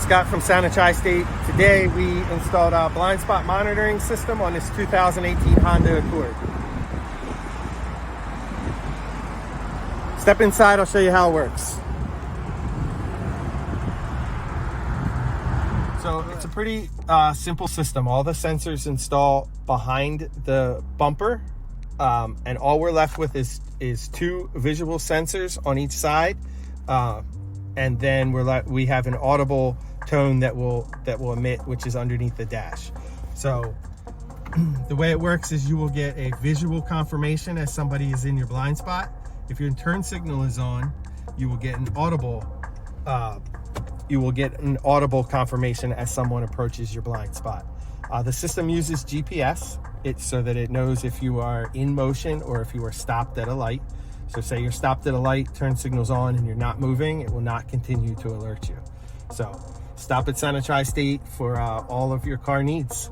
Scott from Soundoftristate. Today we installed a blind spot monitoring system on this 2018 Honda Accord. Step inside, I'll show you how it works. So it's a pretty simple system. All the sensors install behind the bumper, and all we're left with is two visual sensors on each side, and then we have an audible tone that will emit, which is underneath the dash. So the way it works is you will get a visual confirmation as somebody is in your blind spot. If your turn signal is on, you will get an audible confirmation as someone approaches your blind spot. The system uses GPS so that it knows if you are in motion or if you are stopped at a light. So say you're stopped at a light, turn signal's on, and you're not moving, it will not continue to alert you. So stop at Soundoftristate for all of your car needs.